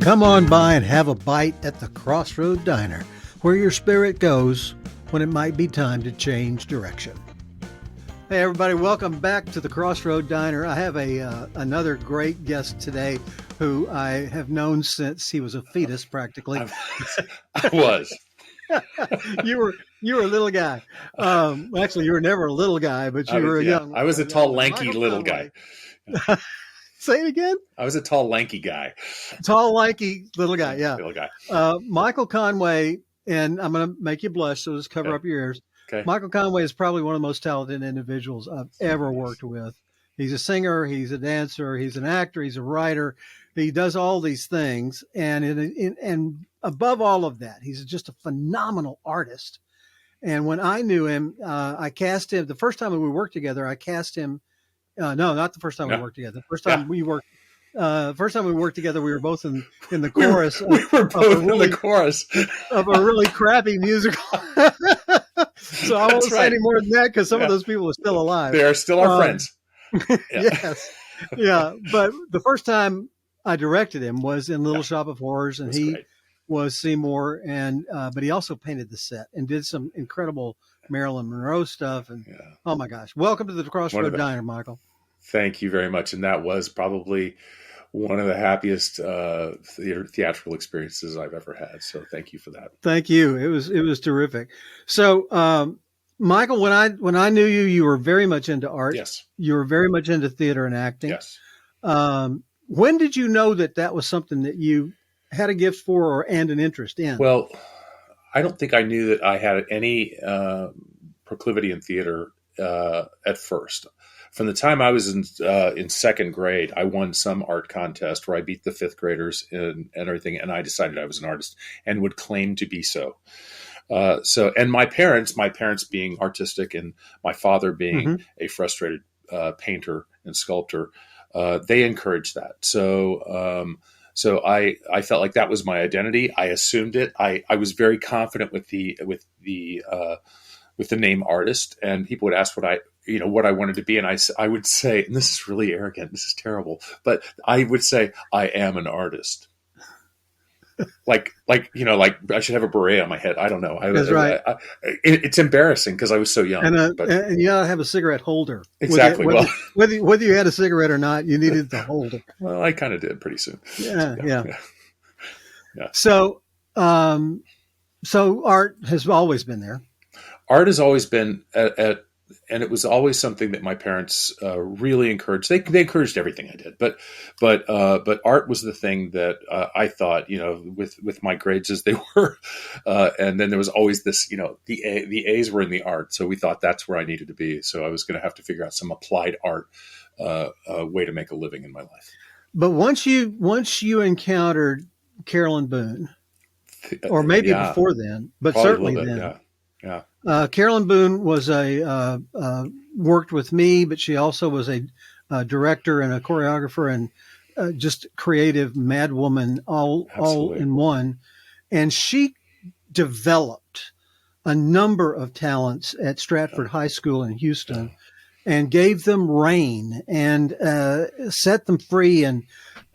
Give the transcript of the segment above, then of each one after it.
Come on by and have a bite at the CrossRoadDiner, where your spirit goes when it might be time to change direction. Hey everybody, welcome back to the CrossRoadDiner. I have another great guest today who I have known since he was a fetus practically. I was. You were a little guy. Actually, you were never a little guy, but you were a young. I was a tall, lanky little guy. Say it again. I was a tall, lanky guy. Tall, lanky little guy. Yeah. Little guy. Michael Conway, and I'm going to make you blush, so just cover up your ears. Okay. Michael Conway is probably one of the most talented individuals I've ever worked with. He's a singer, he's a dancer, he's an actor, he's a writer. He does all these things, and above all of that, he's just a phenomenal artist. And when I knew him, I cast him the first time we worked together. I cast him. No, not the first time we worked together. The first time we worked. First time we worked together, we were both in the chorus. We were both in the chorus of a really crappy musical. So I won't say any more than that because some of those people are still alive. They are still our friends. Yes. Yeah. But the first time I directed him was in Little Shop of Horrors, and he was Seymour, and but he also painted the set and did some incredible Marilyn Monroe stuff. And oh my gosh, welcome to the CrossRoadDiner, Michael. Thank you very much. And that was probably one of the happiest theatrical experiences I've ever had. So thank you for that. Thank you. It was terrific. So, Michael, when I knew you, you were very much into art. Yes. You were very much into theater and acting. Yes. When did you know that was something that you had a gift for and an interest in? Well, I don't think I knew that I had any proclivity in theater at first. From the time I was in second grade, I won some art contest where I beat the fifth graders and everything, and I decided I was an artist and would claim to be so. And my parents being artistic and my father being a frustrated painter and sculptor, they encouraged that. So I felt like that was my identity. I assumed it. I was very confident with the name artist, and people would ask what I wanted to be. And I would say, and this is really arrogant, this is terrible, but I would say, I am an artist. like I should have a beret on my head. I don't know. That's right. It's embarrassing because I was so young. And you gotta have a cigarette holder. Exactly. Whether you had a cigarette or not, you needed the holder. Well, I kind of did pretty soon. Yeah. So art has always been there. Art has always been and it was always something that my parents really encouraged. They encouraged everything I did, but art was the thing that I thought, with my grades as they were, and then there was always this, the A's were in the art, so we thought that's where I needed to be. So I was going to have to figure out some applied art way to make a living in my life. But once you encountered Carolyn Boone, or maybe before then, but certainly then. Yeah. Carolyn Boone was worked with me, but she also was a director and a choreographer and just creative madwoman all in one. And she developed a number of talents at Stratford High School in Houston and gave them rein and set them free and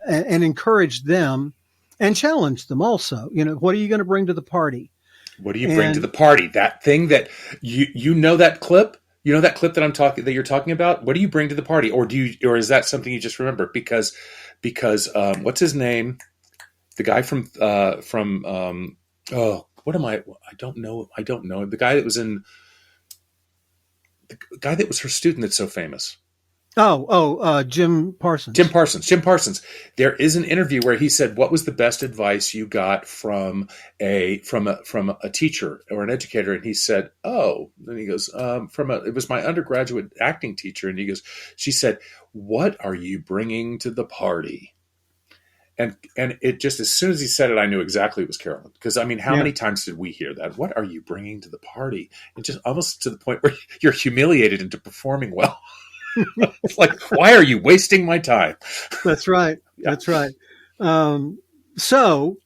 encouraged them and challenged them also. What are you going to bring to the party? What do you bring to the party? That thing that you know that clip? You know that clip that you're talking about? What do you bring to the party? Or is that something you just remember? Because what's his name? The guy what am I don't know. The guy that was her student that's so famous. Jim Parsons. Jim Parsons. There is an interview where he said, "What was the best advice you got from a teacher or an educator?" And he said, then he goes, it was my undergraduate acting teacher. And he goes, she said, "What are you bringing to the party?" And it just, as soon as he said it, I knew exactly it was Carolyn. Because how many times did we hear that? What are you bringing to the party? And just almost to the point where you're humiliated into performing well. It's like, why are you wasting my time? That's right. Yeah. That's right. So,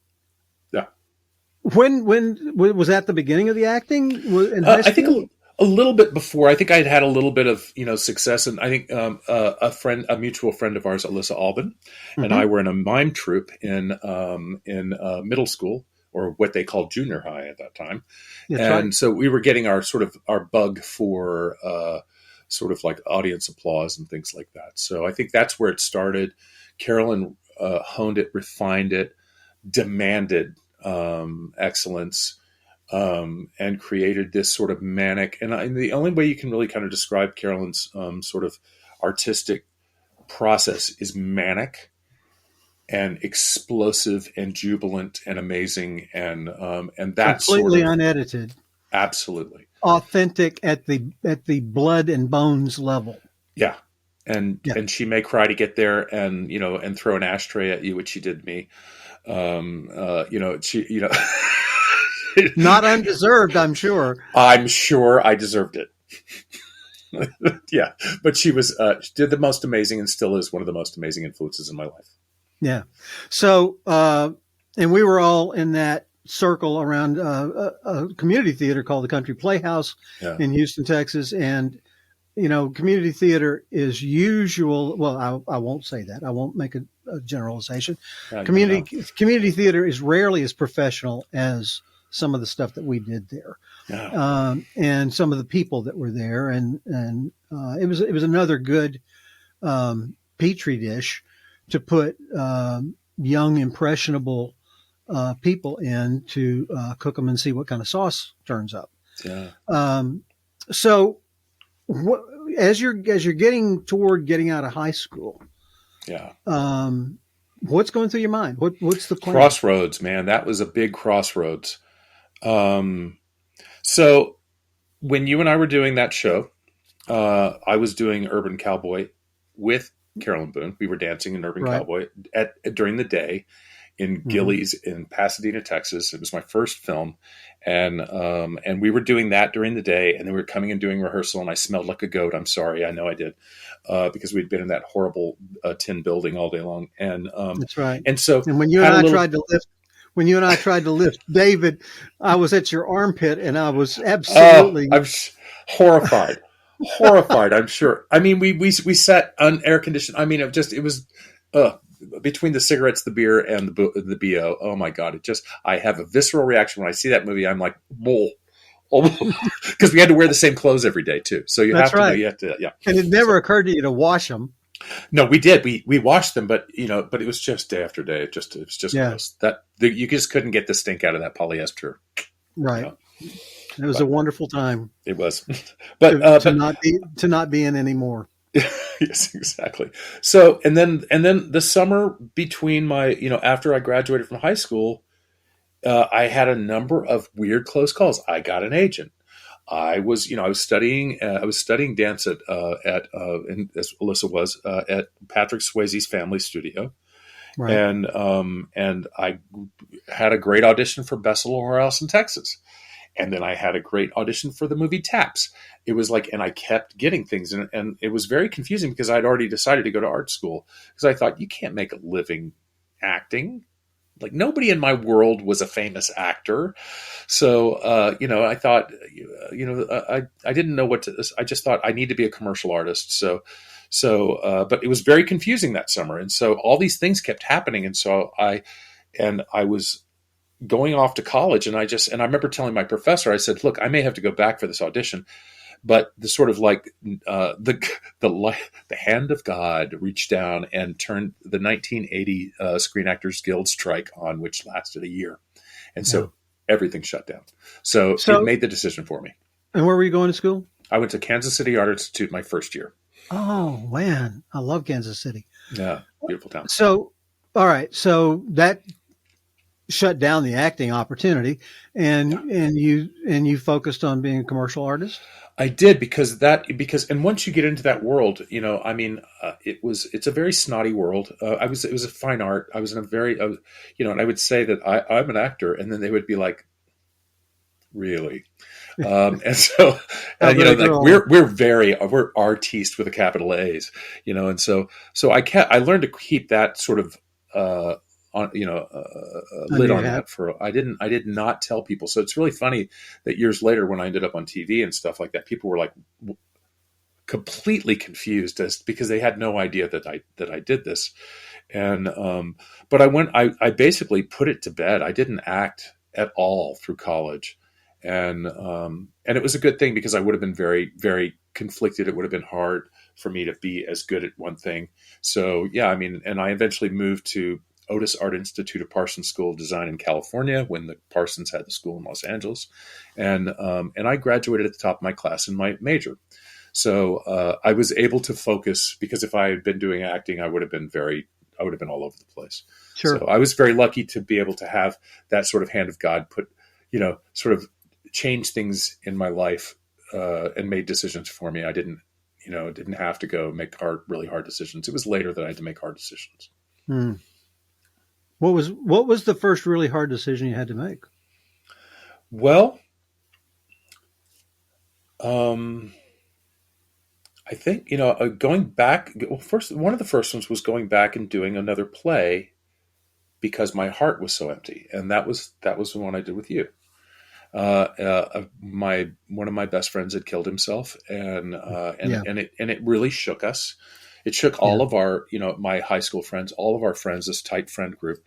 when was that the beginning of the acting in high school? I think A little bit before. I think I'd had a little bit of success, and I think a mutual friend of ours, Alyssa Albin, and I Mm-hmm. were in a mime troupe in middle school, or what they called junior high at that time, That's right. and so we were getting our bug for sort of like audience applause and things like that. So I think that's where it started. Carolyn honed it, refined it, demanded excellence, and created this sort of manic. And the only way you can really kind of describe Carolyn's sort of artistic process is manic and explosive and jubilant and amazing, and that sort Completely of unedited, absolutely, authentic at the blood and bones level. yeah. And Yeah. she may cry to get there, and and throw an ashtray at you, which she did me. She Not undeserved, I'm sure. I'm sure I deserved it. Yeah, but she did the most amazing, and still is one of the most amazing influences in my life. Yeah. So, and we were all in that circle around a community theater called the Country Playhouse Yeah, in Houston, Texas. And, community theater is usual. Well, I won't say that. I won't make a generalization. yeah, no, no, Community theater is rarely as professional as some of the stuff that we did there. no, And some of the people that were there. And it was another good petri dish to put young, impressionable people in to cook them and see what kind of sauce turns up. yeah, So, as you're getting toward getting out of high school, yeah. what's going through your mind? What's the plan? Crossroads, man, that was a big crossroads. So when you and I were doing that show, I was doing Urban Cowboy with Carolyn Boone. We were dancing in Urban Right. Cowboy during the day in Gilley's in Pasadena, Texas. It was my first film, and we were doing that during the day, and then we were coming and doing rehearsal, and I smelled like a goat. I'm sorry, I know I did, because we'd been in that horrible tin building all day long, That's right. and so And when you and I tried to lift David, I was at your armpit, and I was absolutely I'm horrified. Horrified, I'm sure. I mean, we sat on air conditioned. I mean, it was between the cigarettes, the beer, and the BO. Oh my God! I have a visceral reaction when I see that movie. I'm like, bull, because we had to wear the same clothes every day too. So That's right. you have to, yeah. And it never occurred to you to wash them. No, we did. We washed them, but but it was just day after day. It was just Yeah. gross. You just couldn't get the stink out of that polyester. Right. It was But a wonderful time. it was, but to not be in anymore. yes, exactly. So, and then the summer between my, after I graduated from high school, I had a number of weird close calls. I got an agent. I was studying dance and as Alyssa was, at Patrick Swayze's family studio. Right. And I had a great audition for Bessel Whorehouse in Texas. And then I had a great audition for the movie Taps. It was like, and I kept getting things, and it was very confusing because I'd already decided to go to art school, because I thought, you can't make a living acting. Like, nobody in my world was a famous actor. So, I thought, I didn't know what to, I just thought I need to be a commercial artist. But it was very confusing that summer. And so all these things kept happening. And so I was going off to college, and I remember telling my professor, I said, look, I may have to go back for this audition, but the sort of like the hand of God reached down and turned the 1980 Screen Actors Guild strike on, which lasted a year. And so everything shut down. So it made the decision for me. And where were you going to school? I went to Kansas City Art Institute my first year. Oh, man. I love Kansas City. Yeah, beautiful town. So, all right. So that shut down the acting opportunity, and you focused on being a commercial artist. I did, because once you get into that world, it's a very snotty world. It was a fine art. I was in a very, and I would say that I'm an actor, and then they would be like, really? And so, we're artiste with a capital A's, and so I learned to keep that sort of, Under lid your on hat. that for. I did not tell people. So it's really funny that years later, when I ended up on TV and stuff like that, people were like completely confused because they had no idea that I did this. And but I basically put it to bed. I didn't act at all through college, and it was a good thing because I would have been very, very conflicted. It would have been hard for me to be as good at one thing. So yeah, I mean, and I eventually moved to Otis Art Institute of Parsons School of Design in California when the Parsons had the school in Los Angeles, and I graduated at the top of my class in my major. So I was able to focus because if I had been doing acting, I would have been all over the place. Sure. So I was very lucky to be able to have that sort of hand of God put, sort of change things in my life and made decisions for me. I didn't have to go make really hard decisions. It was later that I had to make hard decisions. Hmm. What was the first really hard decision you had to make? Well, um, I think, going back, well, first, one of the first ones was going back and doing another play because my heart was so empty. And that was the one I did with you. My one of my best friends had killed himself, Yeah. and it really shook us. It shook Yeah. all of our, my high school friends, all of our friends, this tight friend group,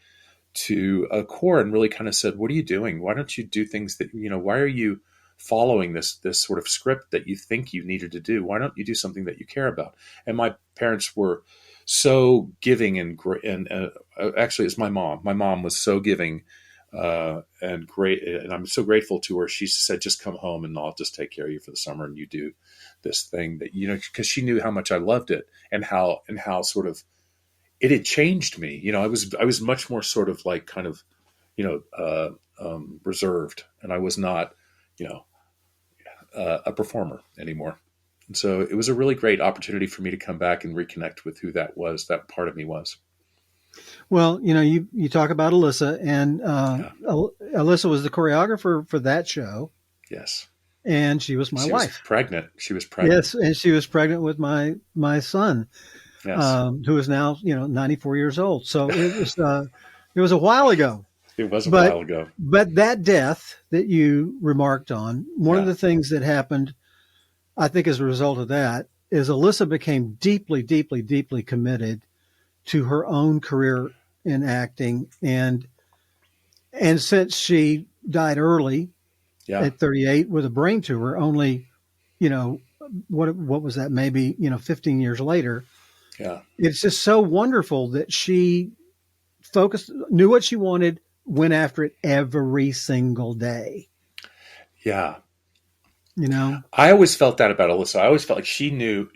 to a core, and really kind of said, "What are you doing? Why don't you do things that Why are you following this sort of script that you think you needed to do? Why don't you do something that you care about?" And my parents were so giving and actually, it's my mom. My mom was so giving and great, and I'm so grateful to her. She said, "Just come home, and I'll just take care of you for the summer, and you do this thing that because she knew how much I loved it and how sort of it had changed me. I was much more sort of like kind of reserved, and I was not you know a performer anymore. And so it was a really great opportunity for me to come back and reconnect with who that part of me was. Well, you talk about Alyssa, and Yeah. Alyssa was the choreographer for that show, Yes. and she was my She was wife. pregnant. She was pregnant. Yes, and she was pregnant with my son, Yes. who is now 94 years old. So it was a while ago. It was a But while ago. that death that you remarked on, one of Yeah. the things that happened, I think, as a result of that, is Alyssa became deeply, deeply, deeply committed to her own career in acting, and since she died early Yeah. at 38 with a brain tumor, only you know what was that? Maybe 15 years later. Yeah. It's just so wonderful that she focused, knew what she wanted, went after it every single day. Yeah. You know? I always felt that about Alyssa. I always felt like she knew.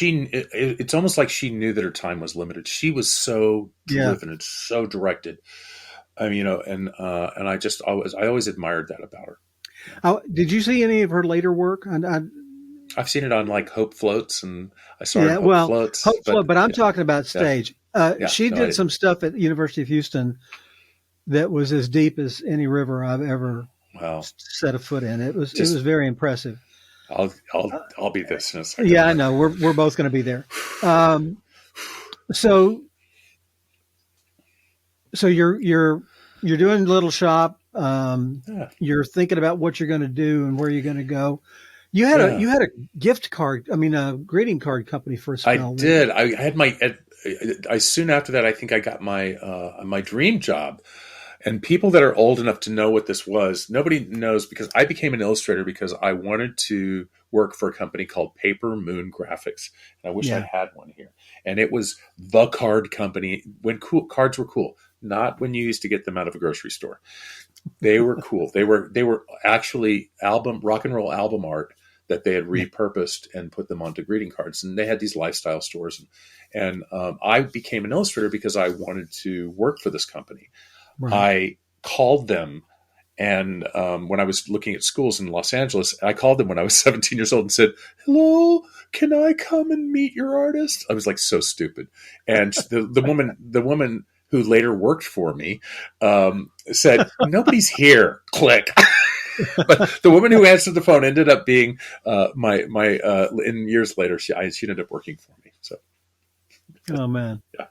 It's almost like she knew that her time was limited. She was so Yeah. driven and so directed. I mean, and I always admired that about her. Did you see any of her later work? I've seen it on like Hope Floats, and I saw her in Yeah, Hope well, Floats, hopefully, but I'm yeah, talking about yeah, stage. yeah. She No, I did didn't. some stuff at the University of Houston that was as deep as any river I've ever Well, set a foot in. It was just very impressive. I'll be this in a second. Yeah, I know. We're both going to be there. Um, so so you're doing Little Shop. Yeah, You're thinking about what you're going to do and where you're going to go. yeah. You had a gift card. I mean, a greeting card company for a I spell, didn't you? did. I had I soon after that. I think I got my dream job. And people that are old enough to know what this was, nobody knows because I became an illustrator because I wanted to work for a company called Paper Moon Graphics. And I wish I Yeah. had one here. And it was the card company when cards were cool, not when you used to get them out of a grocery store. They were cool. They were actually rock and roll album art that they had Yeah. repurposed and put them onto greeting cards. And they had these lifestyle stores. And I became an illustrator because I wanted to work for this company. Right. I called them, and when I was looking at schools in Los Angeles, I called them when I was 17 years old and said, "Hello, can I come and meet your artist?" I was like so stupid, and the woman who later worked for me said, "Nobody's here." Click. But the woman who answered the phone ended up being my in years later. She ended up working for me. So Oh man. yeah.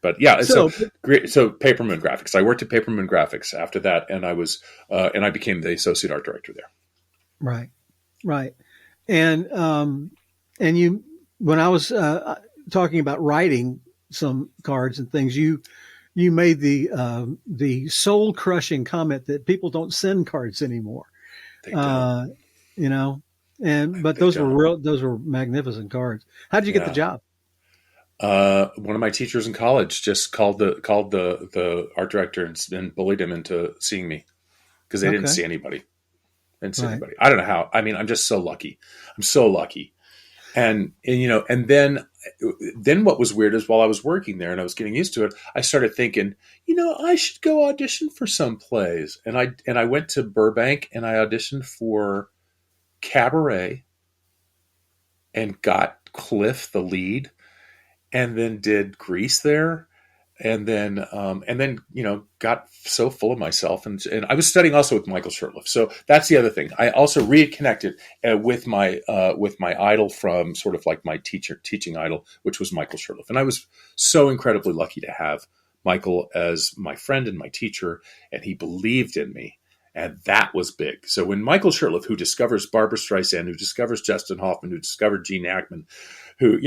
But yeah, so So, great. So Paper Moon Graphics. I worked at Paper Moon Graphics after that, and I became the associate art director there. right, right. And and you, when I was talking about writing some cards and things, you made the soul crushing comment that people don't send cards anymore. They don't. Uh, you know, and but They don't. those were magnificent cards. How did you get the Yeah. job? One of my teachers in college just called the art director and bullied him into seeing me because they didn't Okay, see anybody. Didn't see right. anybody. I don't know how. I mean, I'm just so lucky. I'm so lucky. And then what was weird is while I was working there and I was getting used to it, I started thinking, I should go audition for some plays. And I went to Burbank and I auditioned for Cabaret and got Cliff the lead, and then did Grease there, and then got so full of myself, and I was studying also with Michael Shurtleff. So that's the other thing. I also reconnected with my idol from sort of like my teaching idol, which was Michael Shurtleff, and I was so incredibly lucky to have Michael as my friend and my teacher, and he believed in me. And that was big. So when Michael Shurtleff, who discovers Barbara Streisand, who discovers Justin Hoffman, who discovered Gene Hackman, who,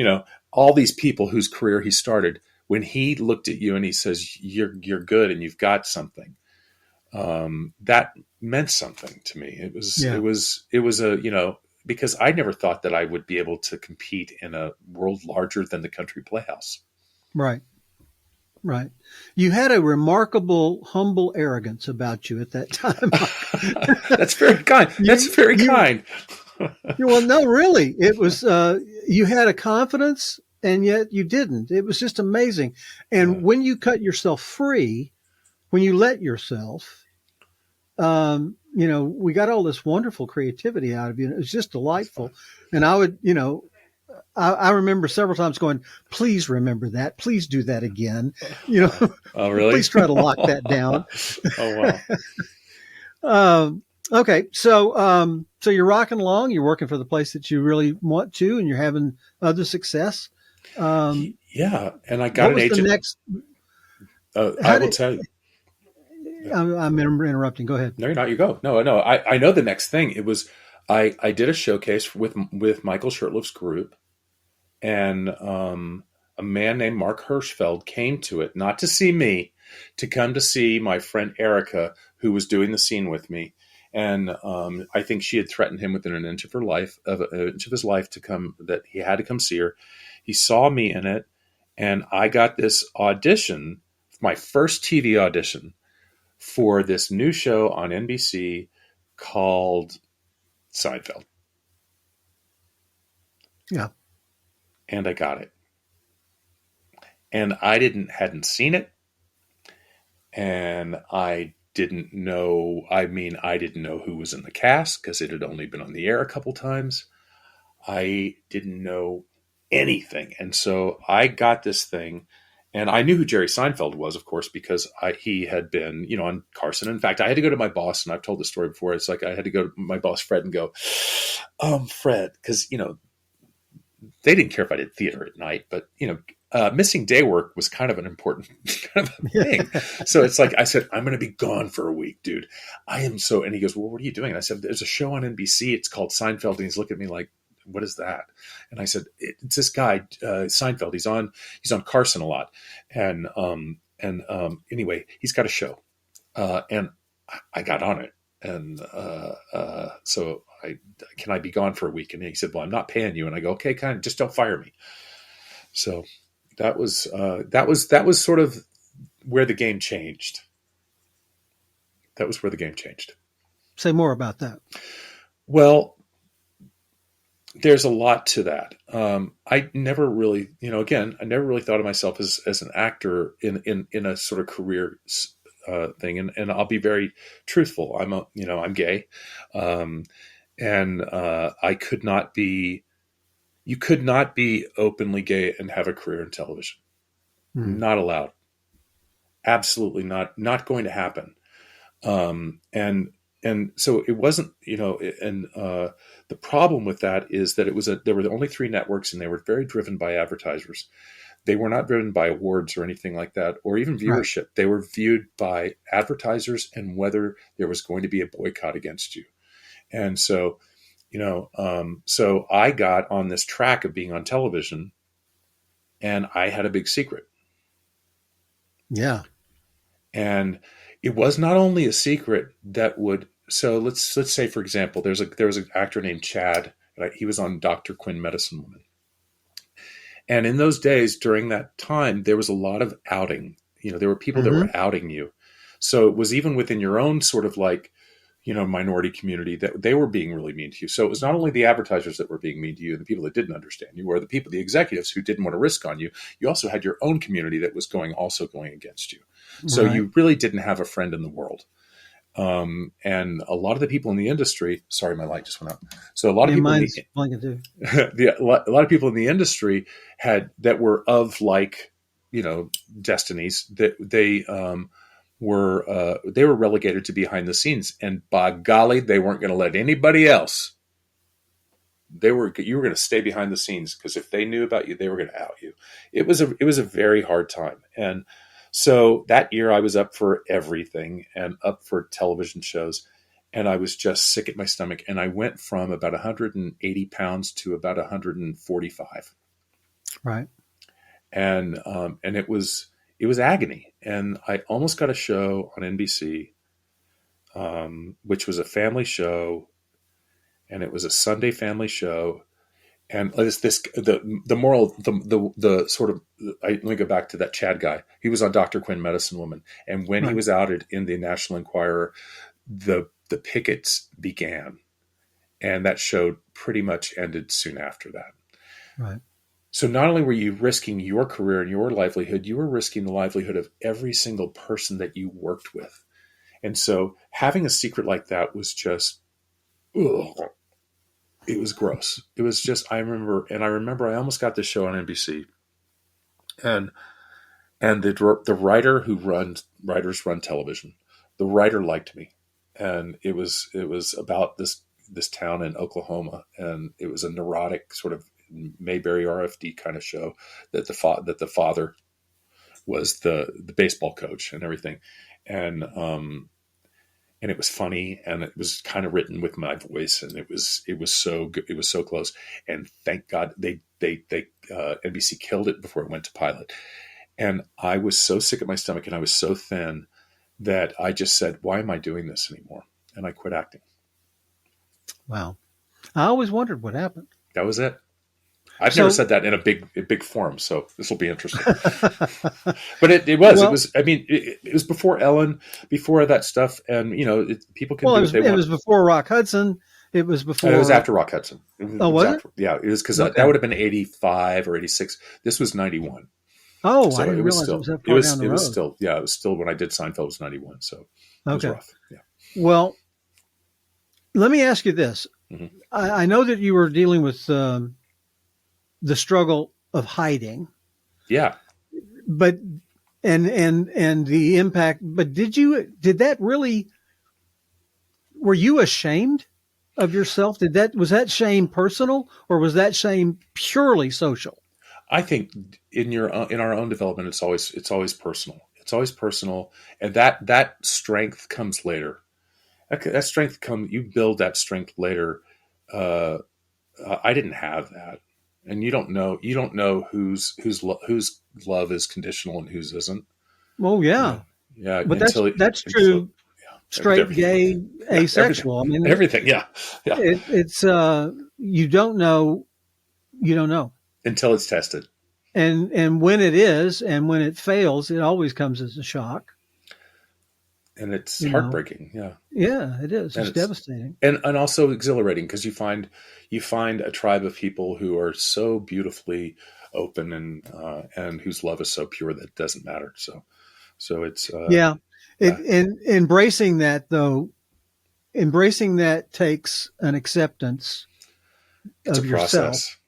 all these people whose career he started, when he looked at you and he says, you're good and you've got something, that meant something to me. Yeah, It was because I never thought that I would be able to compete in a world larger than the country playhouse. right, right. You had a remarkable, humble arrogance about you at that time. That's very kind. That's very You kind. well, no, really, it was. You had a confidence, and yet you didn't. It was just amazing. And Yeah. when you cut yourself free, when you let yourself, we got all this wonderful creativity out of you. And it was just That's delightful. fine. And I remember several times going, please remember that. Please do that again. You Oh, know, oh really? please try to lock that down. Oh, wow. Okay. So you're rocking along, you're working for the place that you really want to, and you're having other success. Um, Yeah. And I got what an was the agent. next, I how will did, tell you. Yeah. I'm interrupting. Go ahead. No, you're not. You go. No, no. I know the next thing. It was I did a showcase with Michael Shurtleff's group, and a man named Mark Hirschfeld came to it, not to see me, to come to see my friend Erica, who was doing the scene with me. And I think she had threatened him within an inch of his life to come, that he had to come see her. He saw me in it, and I got this audition, my first TV audition for this new show on NBC called Seinfeld, Yeah. and I got it. And I hadn't seen it, and I didn't know. I mean, I didn't know who was in the cast because it had only been on the air a couple times. I didn't know anything, and so I got this thing. And I knew who Jerry Seinfeld was, of course, because he had been, on Carson. In fact, I had to go to my boss, and I've told this story before. It's like I had to go to my boss, Fred, and go, Fred, because they didn't care if I did theater at night, but missing day work was kind of an important kind of a thing. So it's like I said, I'm going to be gone for a week, dude. I am so. And he goes, well, what are you doing? And I said, there's a show on NBC. It's called Seinfeld, and he's looking at me like, what is that? And I said, it's this guy Seinfeld. He's on Carson a lot, and anyway, he's got a show, and I got on it, and so can I be gone for a week? And he said, well, I'm not paying you. And I go, okay, kind of, just don't fire me. So that was sort of where the game changed. That was where the game changed. Say more about that. Well, there's a lot to that. I never really, again, I never really thought of myself as an actor in a sort of career thing. And I'll be very truthful. I'm gay. And I could not be, you could not be openly gay and have a career in television. Hmm. Not allowed. Absolutely not going to happen. And so it wasn't, and the problem with that is that there were only three networks, and they were very driven by advertisers. They were not driven by awards or anything like that, or even Right. viewership. They were viewed by advertisers and whether there was going to be a boycott against you. And so, so I got on this track of being on television, and I had a big secret. Yeah. And it was not only a secret that would. So let's say, for example, there was an actor named Chad. Right? He was on Dr. Quinn, Medicine Woman. And in those days, during that time, there was a lot of outing. There were people that Mm-hmm. were outing you. So it was even within your own sort of like, minority community that they were being really mean to you. So it was not only the advertisers that were being mean to you and the people that didn't understand you, or the executives who didn't want to risk on you. You also had your own community that was also going against you. So Right. you really didn't have a friend in the world. And a lot of the people in the industry, sorry, my light just went out. So a lot of Yeah, people in mine's blinking too. a lot of people in the industry that were of like, destinies that they were relegated to behind the scenes, and by golly, they weren't going to let anybody else. You were going to stay behind the scenes, because if they knew about you, they were going to out you. It was a very hard time. And so that year I was up for everything and up for television shows, and I was just sick at my stomach. And I went from about 180 pounds to about 145. Right. And it was agony. And I almost got a show on NBC, which was a family show, and it was a Sunday family show. And the moral, the sort of, let me go back to that Chad guy. He was on Dr. Quinn, Medicine Woman. And when he Right. was outed in the National Enquirer, the pickets began. And that show pretty much ended soon after that. Right. So not only were you risking your career and your livelihood, you were risking the livelihood of every single person that you worked with. And so having a secret like that was just, ugh, it was gross. It was just, I remember I almost got this show on NBC, and the writer writers run television. The writer liked me, and it was about this town in Oklahoma, and it was a neurotic sort of Mayberry RFD kind of show that the father was the baseball coach and everything, and it was funny, and it was kind of written with my voice, and it was so good, it was so close, and thank God they NBC killed it before it went to pilot. And I was so sick at my stomach, and I was so thin that I just said, why am I doing this anymore? And I quit acting. Wow. I always wondered what happened. That was it. I've never So, said that in a big forum, so this will be interesting. But it well, was. I mean, it was before Ellen, before that stuff, and people can well, do what they it want. was before Rock Hudson. It was It was before. after Rock Hudson. Oh, It was was it? after. Yeah, it was because that Okay. would have been 85 or 86. This was 91. Oh, I So didn't it was realize it still. was that It far down was. the It was road. still. Yeah, it was still when I did Seinfeld. It was 91. So it was Okay. rough. Yeah. Well, let me ask you this. Hmm. I know that you were dealing with the struggle of hiding, Yeah. but and the impact. But did that really? Were you ashamed of yourself? Was that shame personal, or was that shame purely social? I think in our own development, it's always personal. It's always personal, and that strength comes later. That strength you build that strength later. Uh, I didn't have that, and you don't know whose love is conditional and whose isn't. Oh yeah, Yeah, but until that's until true. yeah, with Straight, everything. gay, Yeah, everything, asexual. I mean, everything. Yeah, yeah. it's you don't know, you don't know, Until it's tested, and when it is, and when it fails, it always comes as a shock. and it's You know, heartbreaking. Yeah, yeah, it is. and It's it's devastating. and also exhilarating, because you find a tribe of people who are so beautifully open, and whose love is so pure that it doesn't matter. So it's Yeah, yeah, and embracing that though, embracing that takes an acceptance it's a of yourself. process.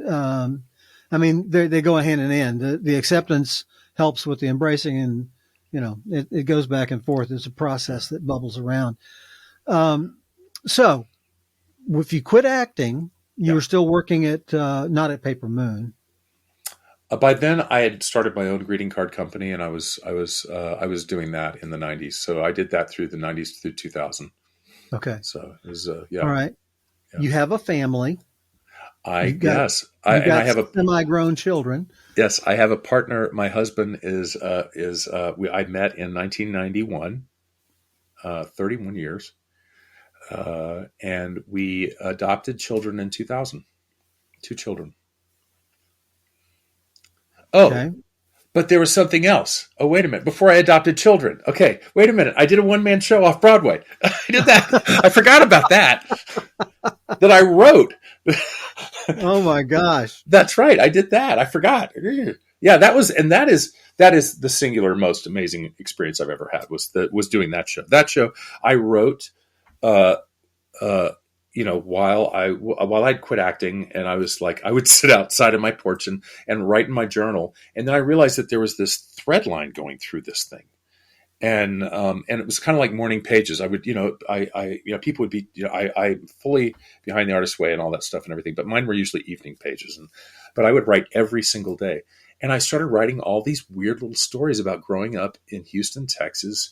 Um, I mean, they go hand in hand. The acceptance helps with the embracing, and it goes back and forth. It's a Yeah. process that bubbles around. Um, so, if you quit acting, you Yeah. were still working at not at Paper Moon. By then, I had started my own greeting card company, and I was doing that in the '90s. So I did that through the '90s through 2000. Okay. So it was All yeah, right. yeah. You have a family. I You've got yes, I you've and I got have a semi-grown children. yes, I have a partner. My husband I met in 1991, 31 years, and we adopted children in 2000. Two children. Oh, Okay. but there was something else. Oh, wait a minute. Before I adopted children. Okay, wait a minute. I did a one-man show off Broadway. I did that. I forgot about that. That I wrote. Oh my gosh. That's right. I did that. I forgot. Yeah, that is the singular most amazing experience I've ever had was doing that show. That show I wrote uh uh while I'd quit acting, and I was like, I would sit outside of my porch and write in my journal, and then I realized that there was this thread line going through this thing, and it was kind of like morning pages. I would, people would be, I fully behind the artist's way and all that stuff and everything, but mine were usually evening pages, but I would write every single day, and I started writing all these weird little stories about growing up in Houston, Texas,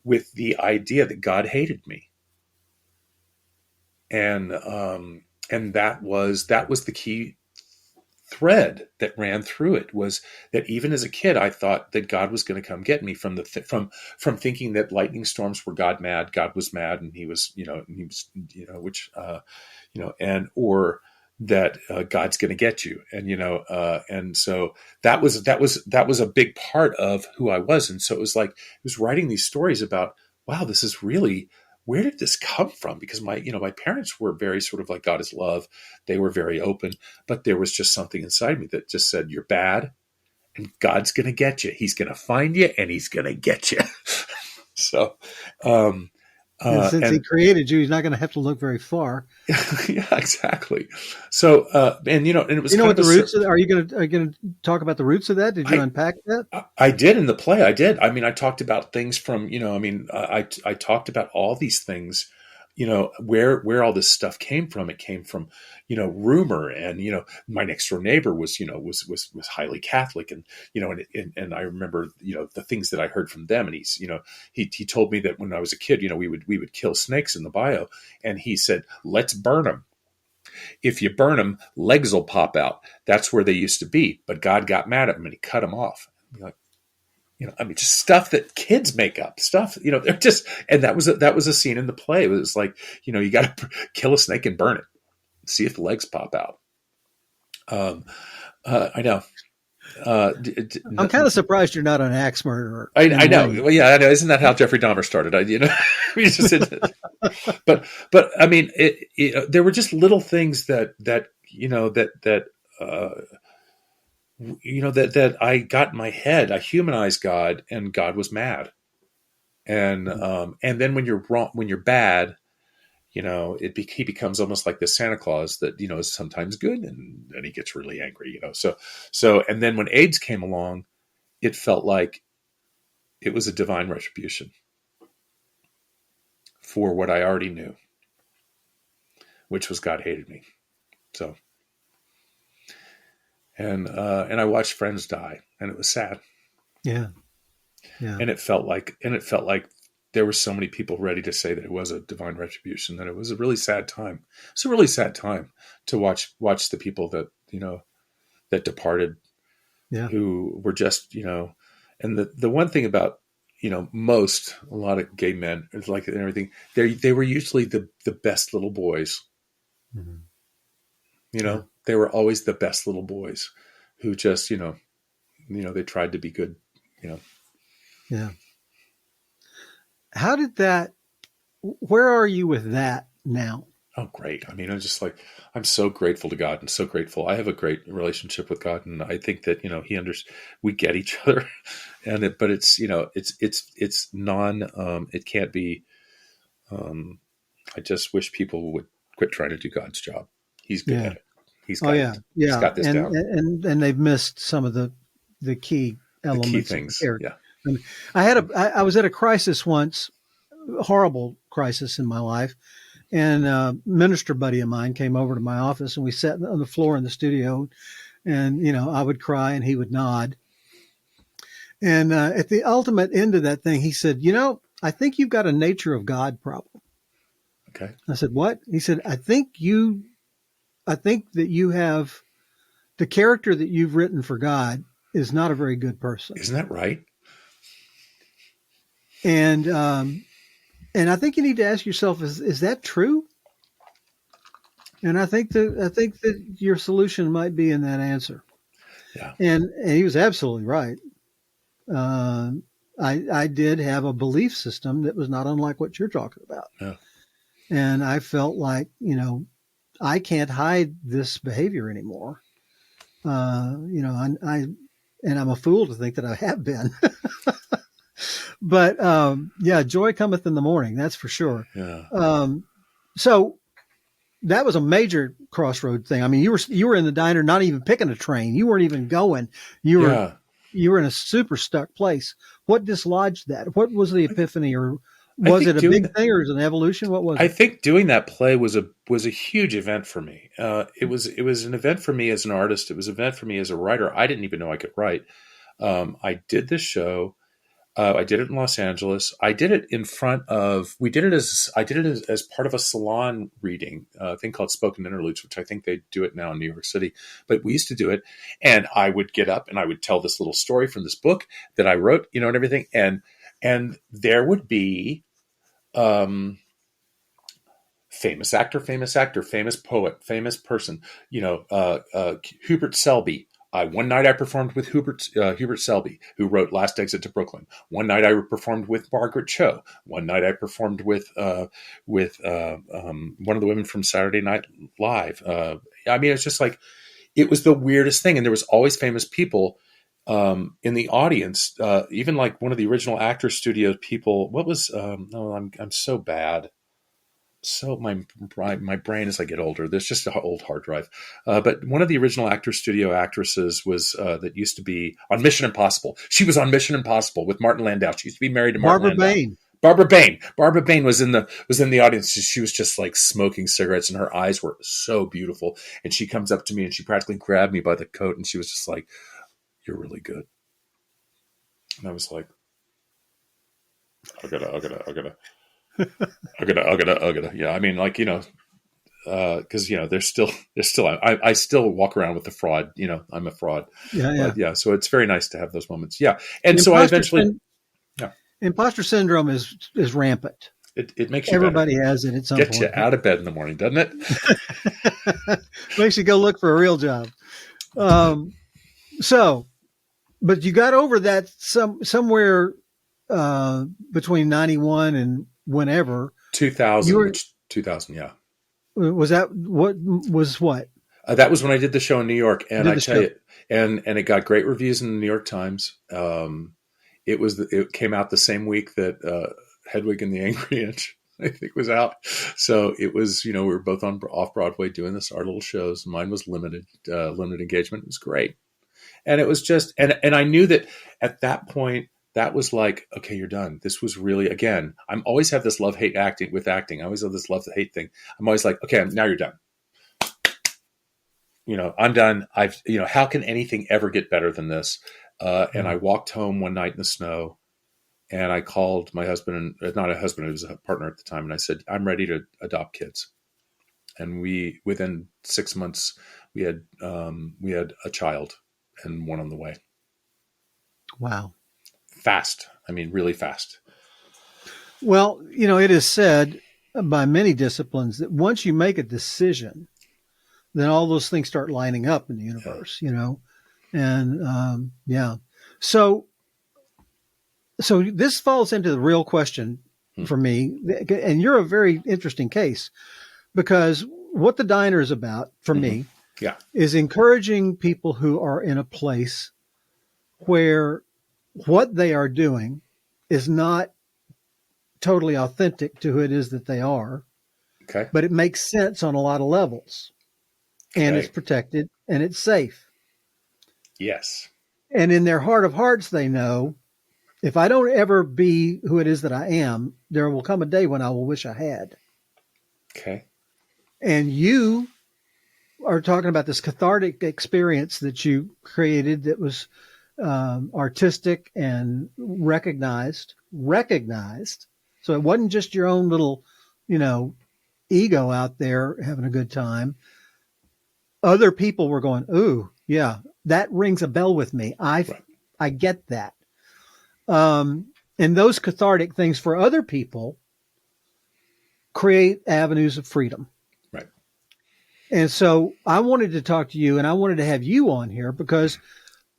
with the idea that God hated me, and that was the key thread that ran through it, was that even as a kid I thought that God was going to come get me from thinking that lightning storms were God was mad, and which and or that God's going to get you, and so that was a big part of who I was. And so it was like, it was writing these stories about, wow, this is really, where did this come from? Because my parents were very sort of like, God is love. They were very open, but there was just something inside me that just said, you're bad, and God's going to get you. He's going to find you, and he's going to get you. So, um, And since he and created you, he's not going to have to look very far. yeah, exactly. So, and it was You know kind what of the roots of, are you going to talk about the roots of that? Did you I, unpack that? I did in the play. I did. I mean, I talked about things from, I talked about all these things, where all this stuff came from. It came from, rumor, and, my next door neighbor was highly Catholic, and, and I remember, the things that I heard from them. And he told me that when I was a kid, we would kill snakes in the bayou, and he said, let's burn them. If you burn them, legs will pop out. That's where they used to be. But God got mad at them, and he cut them off. Like, I mean, just stuff that kids make up. Stuff, they're just, and that was a scene in the play. It was like, you got to kill a snake and burn it, see if the legs pop out. I know. I'm kind of surprised you're not an axe murderer. I know. Well, yeah, I know. Isn't that how Jeffrey Dahmer started? We just but I mean, there were just little things that that I got in my head. I humanized God, and God was mad. And then when you're wrong, when you're bad, he becomes almost like the Santa Claus that is sometimes good, and then he gets really angry. So and then when AIDS came along, it felt like it was a divine retribution for what I already knew, which was God hated me. So and I watched friends die, and it was sad. Yeah. Yeah. And it felt like there were so many people ready to say that it was a divine retribution, that it was a really sad time. It's a really sad time to watch the people that that departed, Yeah. who were just and the one thing about a lot of gay men is like, and everything, they were usually the best little boys. Mm-hmm. Yeah. They were always the best little boys who just they tried to be good. Yeah. How did that? Where are you with that now? Oh, great. I mean, I'm so grateful to God, and so grateful. I have a great relationship with God, and I think that, we get each other, but it's, it's it can't be, I just wish people would quit trying to do God's job. He's good Yeah. at it. He's Oh got yeah. it. He's Yeah. got this down. And they've missed some of the key The key elements of the things. character. Yeah. And I was at a crisis once, a horrible crisis in my life. And a minister buddy of mine came over to my office, and we sat on the floor in the studio, And, I would cry and he would nod. And at the ultimate end of that thing, he said, I think you've got a nature of God problem. Okay. I said, what? He said, I think that you have the character that you've written for God is not a very good person. Isn't that right? And I think you need to ask yourself, is that true? And I think that your solution might be in that answer. Yeah. And he was absolutely right. I did have a belief system that was not unlike what you're talking about. Yeah. And I felt like, I can't hide this behavior anymore. And I'm a fool to think that I have been. But joy cometh in the morning. That's for sure. Yeah. So that was a major crossroad thing. I mean, you were in the diner, not even picking a train. You weren't even going. You were in a super stuck place. What dislodged that? What was the epiphany, or was it a big thing, or is it an evolution? What was it? I think doing that play was a huge event for me. It was an event for me as an artist. It was an event for me as a writer. I didn't even know I could write. I did this show. I did it in Los Angeles. I did it in front of. I did it as part of a salon reading, a thing called Spoken Interludes, which I think they do it now in New York City. But we used to do it, and I would get up and I would tell this little story from this book that I wrote, and everything, and there would be famous actor, famous poet, famous person, Hubert Selby. One night I performed with Hubert Selby, who wrote Last Exit to Brooklyn. One night I performed with Margaret Cho. One night I performed with one of the women from Saturday Night Live. I mean, it's just like, it was the weirdest thing. And there was always famous people in the audience, even like one of the original Actors Studio people. What was, I'm so bad. So my brain as I get older, there's just an old hard drive. But one of the original Actors Studio actresses was that used to be on Mission Impossible. She was on Mission Impossible with Martin Landau. She used to be married to Martin Landau. Barbara Bain. Barbara Bain was in the audience. She was just like smoking cigarettes, and her eyes were so beautiful. And she comes up to me and she practically grabbed me by the coat, and she was just like, "You're really good." And I was like, I gotta. Yeah, I mean, like, because there's still I still walk around with the fraud. I'm a fraud. Yeah. But so it's very nice to have those moments. Yeah, and so I eventually. Imposter syndrome is rampant. It makes you everybody better. Has it at some point. Get you out of bed in the morning, doesn't it? Makes you go look for a real job. But you got over that somewhere between 91 and whenever 2000. 2000, yeah. Was that what? That was when I did the show in New York, and I tell you, and it got great reviews in the New York Times. It came out the same week that Hedwig and the Angry Inch, I think, was out. So it was, we were both on off Broadway doing our little shows. Mine was limited engagement. It was great, and it was just, and I knew that at that point. That was like, okay, you're done. This was really, again, I'm always have this love-hate acting with acting. I always have this love-hate thing. I'm always like, okay, now you're done. I'm done. How can anything ever get better than this? And I walked home one night in the snow, and I called my husband, and not a husband, it was a partner at the time. And I said, I'm ready to adopt kids. And within 6 months, we had a child and one on the way. Wow. Fast. I mean, really fast. Well, it is said by many disciplines that once you make a decision, then all those things start lining up in the universe, and So this falls into the real question for me, and you're a very interesting case, because what the diner is about for me is encouraging people who are in a place where what they are doing is not totally authentic to who it is that they are, but it makes sense on a lot of levels, and it's protected and it's safe. Yes. And in their heart of hearts, they know, if I don't ever be who it is that I am, there will come a day when I will wish I had. Okay. And you are talking about this cathartic experience that you created that was artistic and recognized. So it wasn't just your own little, you know, ego out there having a good time. Other people were going, "Ooh, yeah, that rings a bell with me. Right. I get that." And those cathartic things for other people create avenues of freedom. Right. And so I wanted to talk to you, and I wanted to have you on here because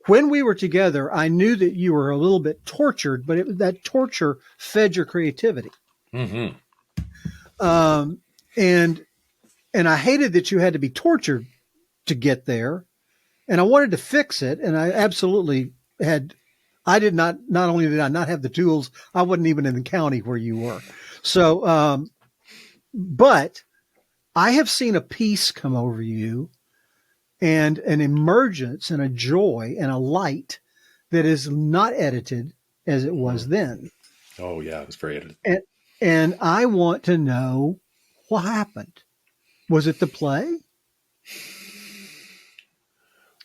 when we were together, I knew that you were a little bit tortured, but that torture fed your creativity. Mm-hmm. Um, and and I hated that you had to be tortured to get there, and I wanted to fix it. And I absolutely had. I did not. Not only did I not have the tools, I wasn't even in the county where you were. So, but I have seen a peace come over you and an emergence and a joy and a light that is not edited as it was then. Oh yeah, it was very edited. And I want to know what happened. Was it the play?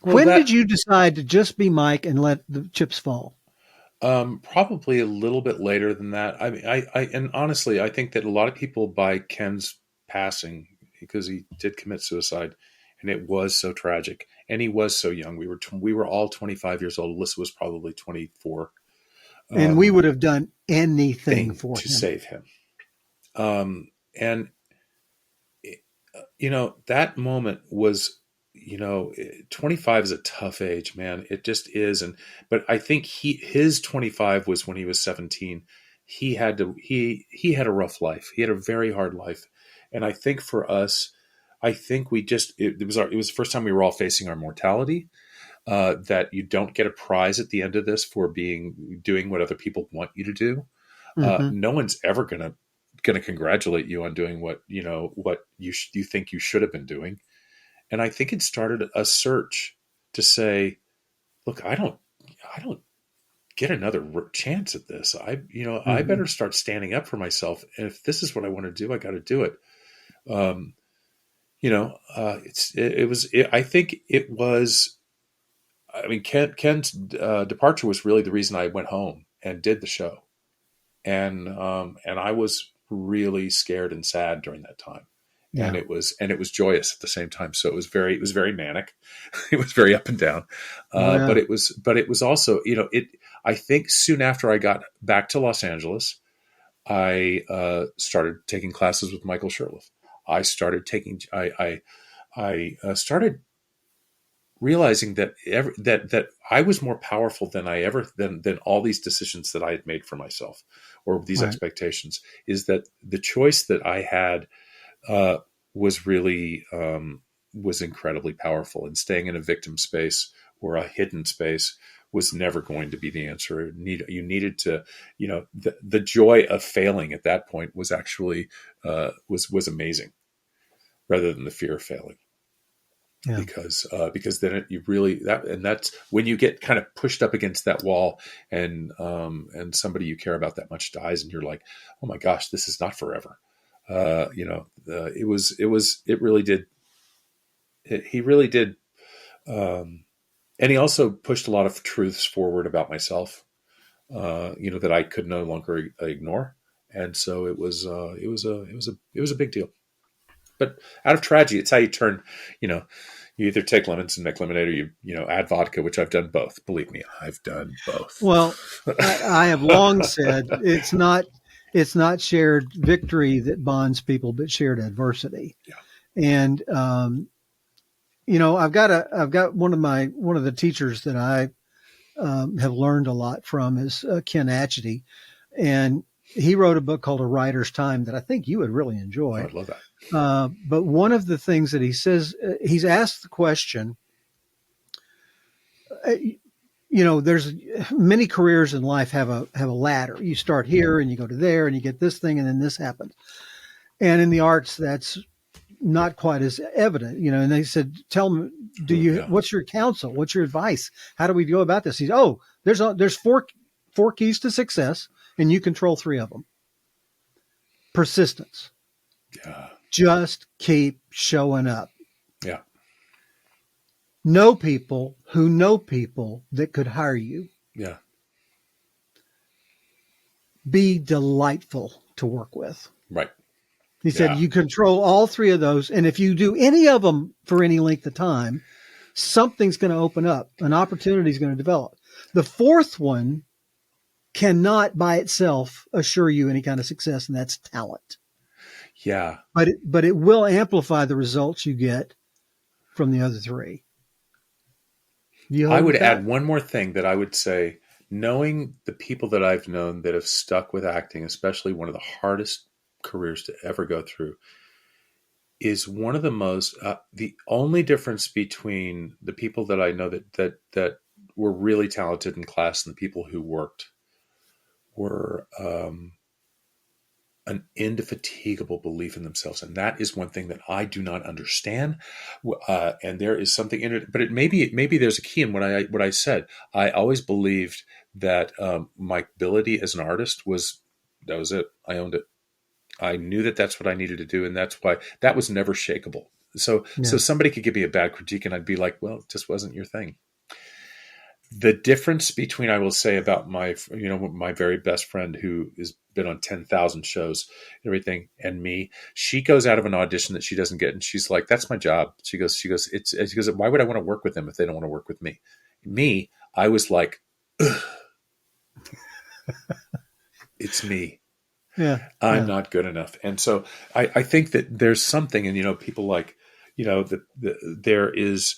Well, When did that you decide to just be Mike and let the chips fall? probably a little bit later than that. I mean, and honestly, I think that a lot of people by Ken's passing, because he did commit suicide, and it was so tragic, and he was so young. We were all 25 years old. Alyssa was probably 24. And we would have done anything Thing for to him. save him. And that moment was, 25 is a tough age, man. It just is. But I think his 25 was when he was 17. He had a rough life. He had a very hard life. And I think for us, I think it was the first time we were all facing our mortality. That you don't get a prize at the end of this for doing what other people want you to do. Mm-hmm. No one's ever gonna congratulate you on doing what you think you should have been doing. And I think it started a search to say, look, I don't get another chance at this. I Mm-hmm. better start standing up for myself. And if this is what I want to do, I got to do it. Um, I think it was, I mean, Ken's departure was really the reason I went home and did the show. And I was really scared and sad during that time. And Yeah. it was joyous at the same time. So it was very manic. It was very up and down. Oh yeah. But it was also, I think soon after I got back to Los Angeles, I started taking classes with Michael Sherliff. I started realizing that I was more powerful than all these decisions that I had made for myself, or these Right. expectations. Is that the choice that I had was really was incredibly powerful, and staying in a victim space or a hidden space was never going to be the answer. You needed to, the joy of failing at that point was actually was amazing, rather than the fear of failing. Yeah. Because then that's when you get kind of pushed up against that wall, and somebody you care about that much dies, and you're like, oh my gosh, this is not forever. It really did. He really did. And he also pushed a lot of truths forward about myself, that I could no longer ignore. And so it was a big deal. But out of tragedy, it's how you turn, you either take lemons and make lemonade, or you add vodka, which I've done both. Believe me, I've done both. Well, I have long said it's not shared victory that bonds people, but shared adversity. Yeah. And I've got one of the teachers that I have learned a lot from is Ken Atchity, and he wrote a book called A Writer's Time that I think you would really Oh, enjoy. I'd love that. But one of the things that he says, he's asked the question, there's many careers in life have a ladder. You start here and you go to there and you get this thing and then this happens. And in the arts, that's not quite as evident, and they said, tell me, what's your counsel? What's your advice? How do we go about this? He's, there's four keys to success and you control three of them. Persistence. Yeah. Just keep showing up. Yeah. know people who know people that could hire you. Yeah. Be delightful to work with. Right. He said, Yeah. you control all three of those. And if you do any of them for any length of time, something's going to open up. An opportunity is going to develop. The fourth one cannot by itself assure you any kind of success, and that's talent. Yeah. But it will amplify the results you get from the other three. Do you I hold would with that? add one more thing that I would say, knowing the people that I've known that have stuck with acting, especially one of the hardest careers to ever go through, is one of the most, the only difference between the people that I know that were really talented in class and the people who worked were, an indefatigable belief in themselves, and that is one thing that I do not understand. And there is something in it, but maybe there's a key in what I said. I always believed that my ability as an artist that was it. I owned it. I knew that that's what I needed to do, and that's why that was never shakable. So Yeah. somebody could give me a bad critique, and I'd be like, "Well, it just wasn't your thing." The difference between, I will say, about my very best friend who has been on 10,000 shows and everything, and me, she goes out of an audition that she doesn't get, and she's like, "That's my job." She goes, "Why would I want to work with them if they don't want to work with me?" I was like, "Ugh, it's me. Yeah. I'm Yeah. not good enough." And so I think that there's something, and people like, there is,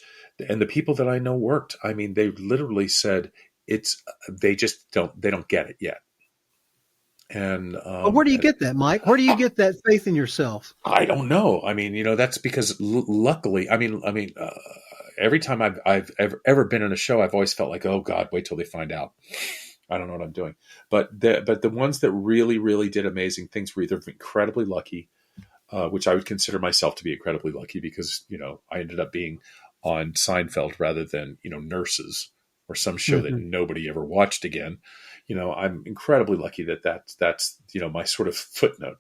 and the people that I know worked, I mean, they literally said they just they don't get it yet. And, But where do you get that, Mike? Where do you get that faith in yourself? I don't know. I mean, that's because luckily, every time I've ever been in a show, I've always felt like, oh God, wait till they find out. I don't know what I'm doing. But the ones that really, really did amazing things were either incredibly lucky, which I would consider myself to be incredibly lucky because, I ended up being on Seinfeld rather than, Nurses or some show that Mm-hmm. nobody ever watched again. I'm incredibly lucky that's my sort of footnote,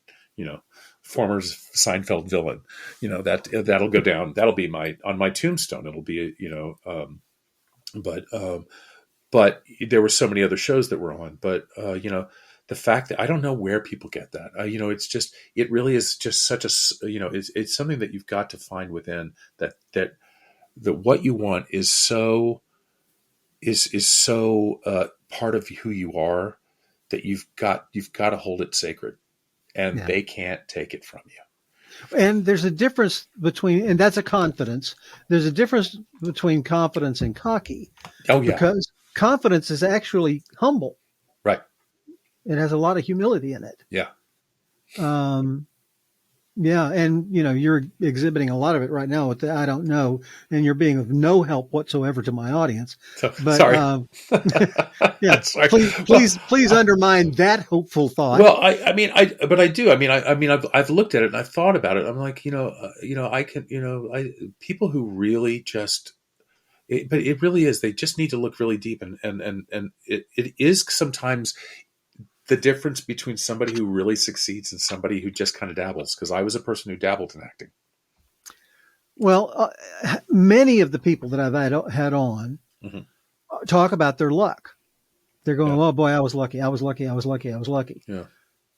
former Seinfeld villain, that'll go down. That'll be on my tombstone. It'll be, but, but there were so many other shows that were on, but, the fact that I don't know where people get that, it really is just such it's something that you've got to find within that what you want is so part of who you are that you've got to hold it sacred, and Yeah. they can't take it from you. And there's a difference and that's a confidence. There's a difference between confidence and cocky, Oh yeah, because confidence is actually humble. right. It has a lot of humility in it. Yeah. Um, yeah. And, you're exhibiting a lot of it right now with the I don't know, and you're being of no help whatsoever to my audience. So But, sorry. yeah, Sorry. please undermine that hopeful thought. Well, but I do. I've looked at it and I've thought about it. I'm like, I can, people who really just, but it really is. They just need to look really deep, and it is sometimes the difference between somebody who really succeeds and somebody who just kind of dabbles. Because I was a person who dabbled in acting. Well, many of the people that I've had on Mm-hmm. talk about their luck. They're going, Yeah. "Oh boy, I was lucky. I was lucky. I was lucky. I was lucky." Yeah.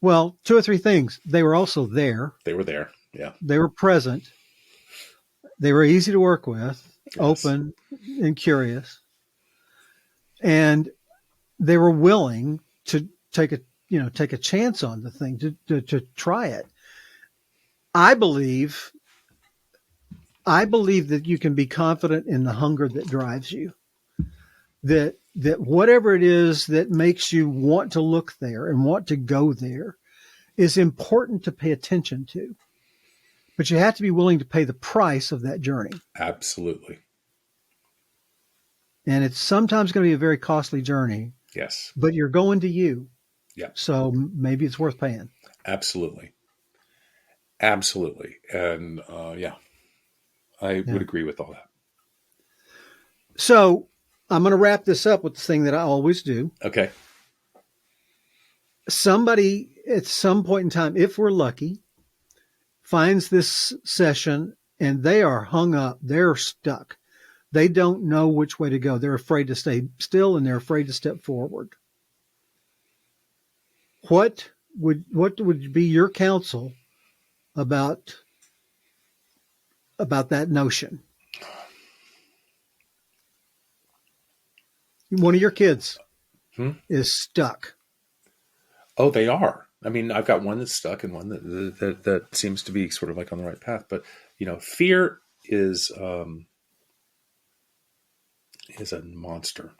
Well, two or three things. They were also there. They were there. Yeah. They were present. They were easy to work with, Yes. open and curious. And they were willing to take a chance on the thing, to try it. I believe that you can be confident in the hunger that drives you. That whatever it is that makes you want to look there and want to go there is important to pay attention to. But you have to be willing to pay the price of that journey. Absolutely. And it's sometimes going to be a very costly journey. Yes. But you're going to you. Yeah. So maybe it's worth paying. Absolutely. Absolutely. And I would agree with all that. So I'm going to wrap this up with the thing that I always do. Okay. Somebody at some point in time, if we're lucky, finds this session and they are hung up, they're stuck. They don't know which way to go. They're afraid to stay still and they're afraid to step forward. What would be your counsel about that notion? One of your kids is stuck. Oh, they are. I mean, I've got one that's stuck and one that seems to be sort of like on the right path. But fear is a monster.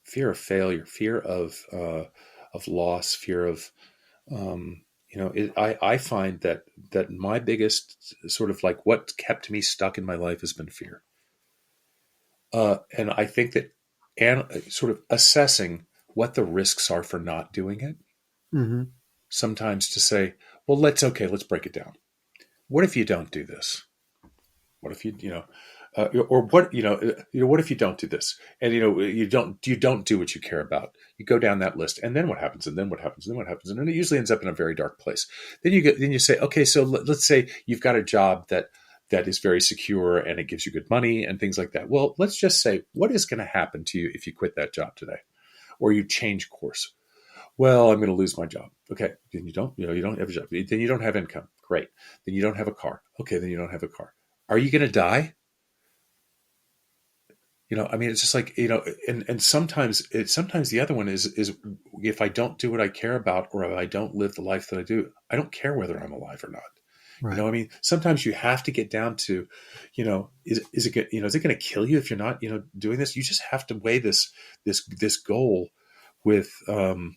Fear of failure, fear of loss, fear of I find that my biggest sort of like what kept me stuck in my life has been fear. And I think that sort of assessing what the risks are for not doing it. Mm-hmm. Sometimes to say, well, let's break it down. What if you don't do this? What if or what what if you don't do this? And you don't do what you care about. You go down that list, and then what happens? And then what happens? And then what happens? And then it usually ends up in a very dark place. Then you say, okay, so let's say you've got a job that is very secure and it gives you good money and things like that. Well, let's just say, what is going to happen to you if you quit that job today, or you change course? Well, I'm going to lose my job. Okay, then you don't have a job. Then you don't have income. Great. Then you don't have a car. Okay, then you don't have a car. Are you going to die? I mean, it's just like, and sometimes the other one is if I don't do what I care about, or if I don't live the life that I do, I don't care whether I'm alive or not. Right. I mean, sometimes you have to get down to, is it going to kill you if you're not, doing this? You just have to weigh this goal with, and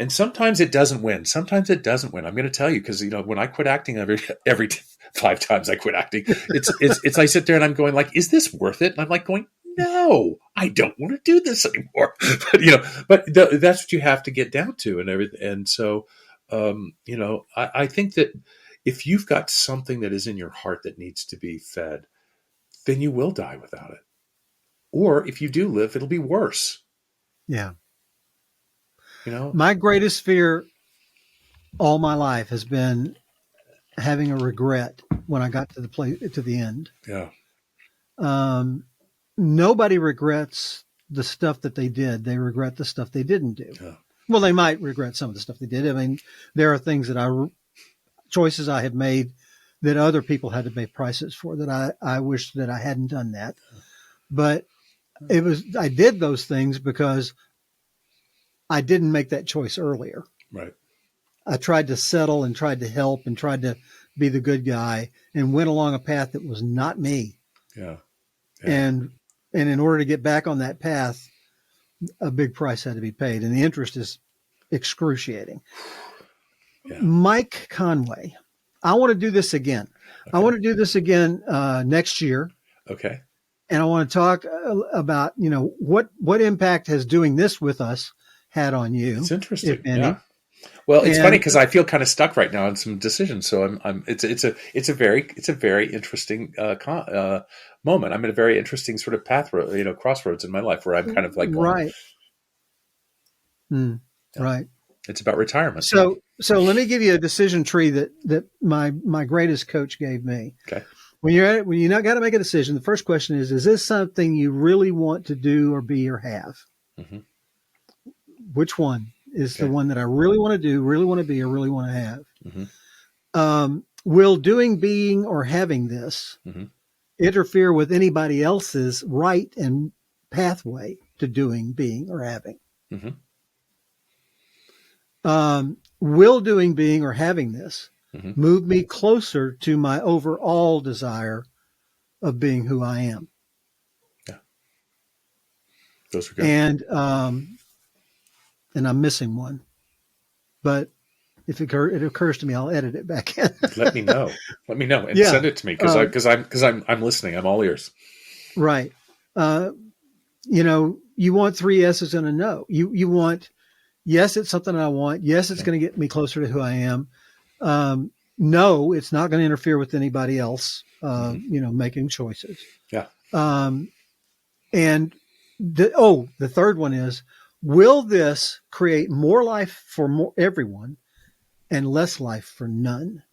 sometimes it doesn't win. Sometimes it doesn't win. I'm going to tell you, because when I quit acting, every 5 times I quit acting, it's I sit there and I'm going like, is this worth it? And I'm like going, no, I don't want to do this anymore. But that's what you have to get down to and everything. And so, I think that if you've got something that is in your heart that needs to be fed, then you will die without it. Or if you do live, it'll be worse. Yeah. My greatest fear all my life has been having a regret when I got to the end. Yeah. Nobody regrets the stuff that they did. They regret the stuff they didn't do. Yeah. Well, they might regret some of the stuff they did. I mean, there are things choices I have made that other people had to pay prices for that I wish that I hadn't done that. But I did those things because I didn't make that choice earlier. Right. I tried to settle and tried to help and tried to be the good guy and went along a path that was not me. Yeah. And in order to get back on that path, a big price had to be paid. And the interest is excruciating. Yeah. Mike Conway, I want to do this again. Okay. I want to do this again next year. Okay. And I want to talk about, what impact has doing this with us had on you. It's interesting. If any. Yeah. Well, it's funny because I feel kind of stuck right now on some decisions. So it's a very interesting moment. I'm in a very interesting sort of crossroads in my life where I'm kind of like going, right. Right. It's about retirement. So let me give you a decision tree that my greatest coach gave me. Okay. When you got to make a decision, the first question is this something you really want to do or be or have? Mm-hmm. Which one is the one that I really want to do, really want to be, or really want to have? Mm-hmm. Will doing, being, or having this interfere with anybody else's right and pathway to doing, being, or having? Mm-hmm. Will doing, being, or having this move me closer to my overall desire of being who I am? Yeah. Those are good. And I'm missing one, but if it occurs to me, I'll edit it back in. Let me know, and send it to me because I'm listening. I'm all ears. Right. You want 3 yeses and a no. You want, yes, it's something I want. Yes, it's going to get me closer to who I am. No, it's not going to interfere with anybody else. Making choices. Yeah. And the third one is, will this create more life for everyone and less life for none?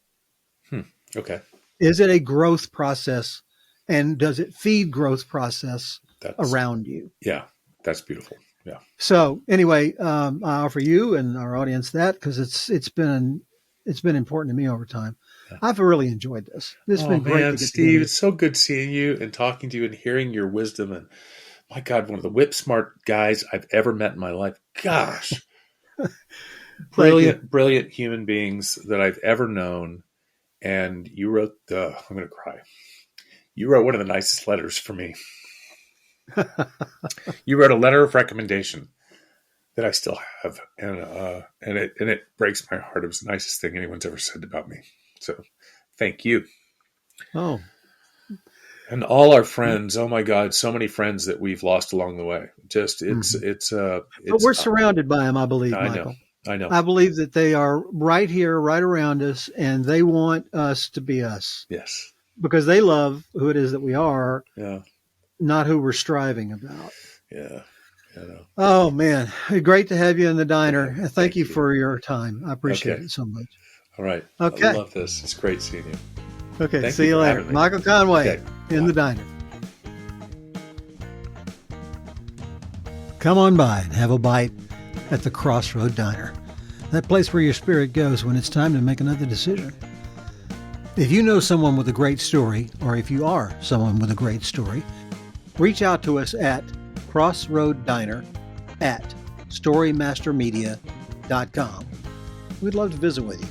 Okay. Is it a growth process And does it feed growth process That's, around you? yeah, that's beautiful. Yeah. So anyway, I offer you and our audience that because it's been important to me over time. Yeah. I've really enjoyed this. It's Oh been great man, to get together Steve, with it's so good seeing you and talking to you and hearing your wisdom. And my God, one of the whip smart guys I've ever met in my life. Gosh, you. Thank you. brilliant human beings that I've ever known. And you wrote I'm going to cry. You wrote one of the nicest letters for me. You wrote a letter of recommendation that I still have, and it breaks my heart. It was the nicest thing anyone's ever said about me. So, thank you. Oh, And all our friends. Oh my God, so many friends that we've lost along the way. Just but we're surrounded by them, I believe, I know, Michael. I know. I believe that they are right here, right around us, and they want us to be us Yes. because they love who it is that we are, Yeah. not who we're striving about. Yeah. I know. Oh man, great to have you in the diner. Yeah, Thank you for your time. I appreciate Okay. it so much. All right. I Okay. love this. It's great seeing you. Okay. Thank See you you for later. having me. Michael Conway Okay. in Bye. the diner. Come on by and have a bite at the CrossRoadDiner, that place where your spirit goes when it's time to make another decision. If you know someone with a great story, or if you are someone with a great story, reach out to us at CrossRoadDiner@StoryMasterMedia.com. We'd love to visit with you.